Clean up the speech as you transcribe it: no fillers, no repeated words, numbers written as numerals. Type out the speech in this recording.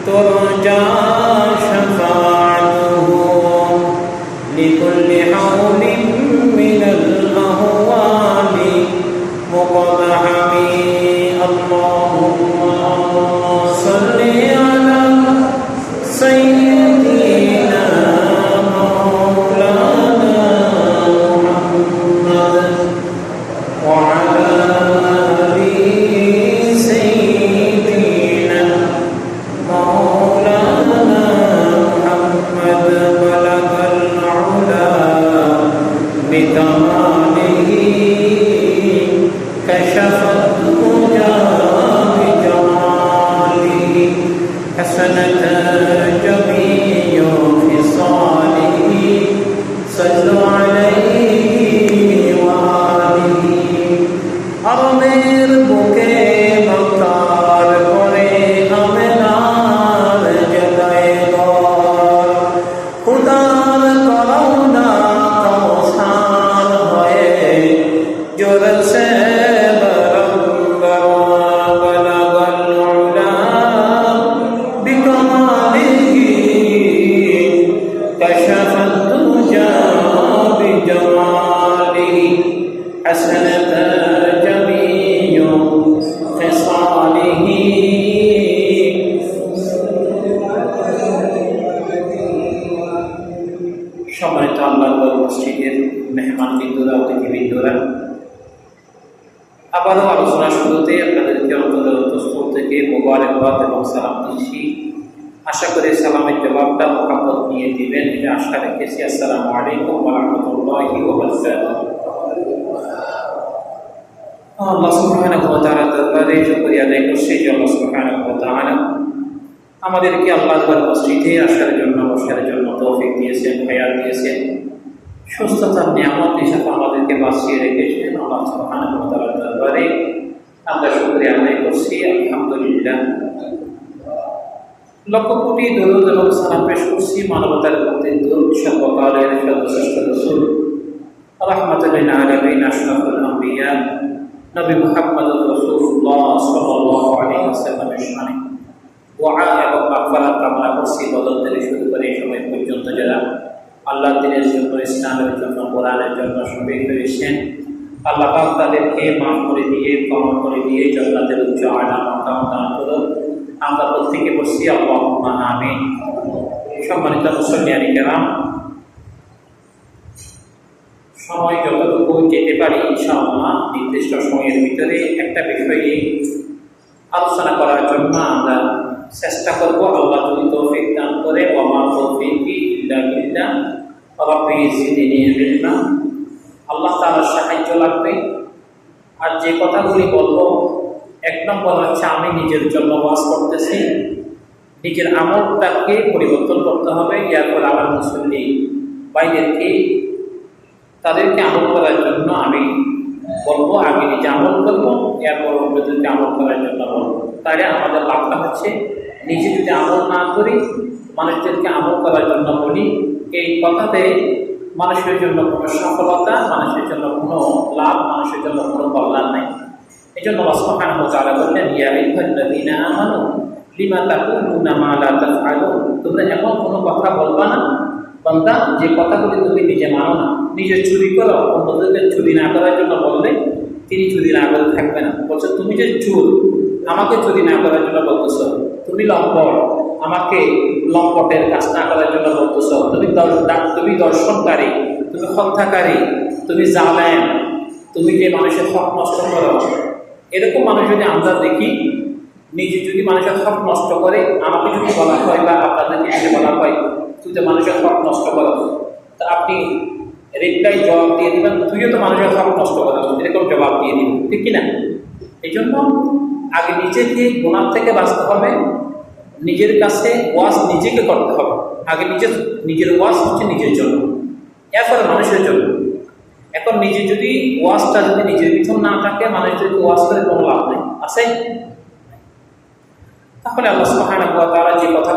ترجى شفاعته لكل حول من الأهوال مقتحم اللهم صل على سيدنا مولانا محمد وعلى آل سيدنا مولانا محمد بلغ العلا بكماله كشف الدجى بجماله حسنت جميع خصاله صلوا عليه وآله আরমের বুকে মক্কার করে আমেনার জায়গায় ঘর খুদার করুণা কৌশল হয়ে জোরসে كشف الدجى بجماله حسنت جميع خصاله সম্মানিত আল্লাহর মসজিদের মেহমানবৃন্দরা অতিথিবৃন্দরা, আবারও আলোচনা শুরুতে আপনাদেরকে অন্তঃস্থল থেকে মোবারকবাদ এবং সালাম দিচ্ছি। আশা করি সালামের জবাবটা মোহাম্মদ নিয়ে দিবেন, এটা আশা রেখেছি। আসসালামু আলাইকুম ওয়া রাহমাতুল্লাহি ওয়া বারাকাতুহু। আল্লাহ সুবহানাহু ওয়া তাআলা দরবারে শুকরিয়া আদায় করছি যে আল্লাহ সুবহানাহু ওয়া তাআলা আমাদেরকে আল্লাহর মসজিদে আসার জন্য, বসার জন্য তৌফিক দিয়েছেন, হায়াত দিয়েছেন, সুস্থতার নিয়ামত হিসেবে আমাদেরকে বাঁচিয়ে রেখেছেন। আল্লাহ সুবহানাহু ওয়া তাআলার দরবারে আমরা শুকরিয়া আদায় করছি, আলহামদুলিল্লাহ। লক্ষ কোটি দরুদ এবং সালাম পেশ করছি মানবতার প্রতি সর্বকালের সর্বশ্রেষ্ঠ রাসূল রাহমাতুল লিল আলামিন আশরাফুল আম্বিয়া নবী মুহাম্মদুর রাসূলুল্লাহ সাল্লাল্লাহু আলাইহি ওয়াসাল্লামের শানে দোয়া এবং মাগফিরাত কামনা করছি। বদর থেকে শুরু করে এই সময় পর্যন্ত যারা আল্লাহর দ্বীনের জন্য, ইসলামের জন্য, কোরআনের জন্য শহীদ হয়েছেন, আল্লাহ পাক তাদেরকে মাফ করে দিয়ে, ক্ষমা করে দিয়ে জান্নাতের উচ্চ আলা মাকাম দান করুন। আমরা প্রত্যেকে বসছি আল্লাহুম্মা আমিন। সম্মানিত মুসল্লিয়ানে কেরাম, সময় যতটুকু যেতে পারি ইনশাআল্লাহ নির্দিষ্ট সময়ের ভিতরে একটা বিষয়ে আলোচনা করার জন্য আমরা চেষ্টা করব। আল্লাহ যদি তৌফিক দান করে, ওয়া মা তৌফিকি ইল্লা বিল্লাহ রাব্বি জিদনি ইলমা। আল্লাহ তাআলার সাহায্য লাগবে। আর যে কথাগুলি বলবো, এক নম্বর হচ্ছে আমি নিজের জন্য ওয়াজ করতেছি, নিজের আমলটাকে পরিবর্তন করতে হবে। এরপর আমার মুসল্লি ভাইদেরকে তাদেরকে আমল করার জন্য আমি বলবো, আগে নিজে আমল করবো, এরপর অন্যদেরকে আমল করার জন্য বলবো। তাহলে আমাদের লাভটা হচ্ছে, নিজে যদি আমল না করি, মানুষদেরকে আমল করার জন্য বলি, এই কথাতে মানুষের জন্য কোনো সফলতা, মানুষের জন্য কোনো লাভ, মানুষের জন্য কোনো কল্যাণ নাই। এই জন্য আল্লাহ সুবহানাহু ওয়া তাআলা বললেন, ইয়া আইয়ুহাল্লাযীনা আমানু লিমা তাকুলুনা মা লা তাফআলুন। তোমরা এমন কোনো কথা বলবা না বান্দা যে কথাগুলি তুমি নিজে মানো না। নিজে চুরি করো, অন্যদেরকে চুরি না করার জন্য বললে তিনি চুরি না করে থাকবে না। বলছে তুমি যে চোর, আমাকে চুরি না করার জন্য বলতেছ। তুমি লম্পট, আমাকে লম্পটের কাজ না করার জন্য বলতেছ। তুমি দর্শনকারী, তুমি হত্যাকারী, তুমি জালেম, তুমি যে মানুষের হক নষ্ট করো। এরকম মানুষ যদি আমরা দেখি, নিজে যদি মানুষের হক নষ্ট করে, আমাকে যদি বলা হয় বা আপনাদেরকে যদি বলা হয় তুই তো মানুষের হক নষ্ট করো, তা আপনি রিপ্লাই জবাব দিয়ে দিবেন, তুইও তো মানুষের হক নষ্ট করো, এরকম জবাব দিয়ে দিবেন, ঠিক কিনা? এই জন্য আগে নিজেকে গুনাহ থেকে বাঁচতে হবে, নিজের কাছে ওয়াজ নিজেকে করতে হবে। আগে নিজের ওয়াজ হচ্ছে নিজের জন্য, এরপরে মানুষের জন্য। এখন নিজে যদি ওয়াজটা যদি নিজের ভিতর না থাকে, মানুষদেরকে ওয়াজ করে কোনো লাভ নেই, আছে? তাহলে আল্লাহ সুবহানাহু ওয়া তাআলা যে কথা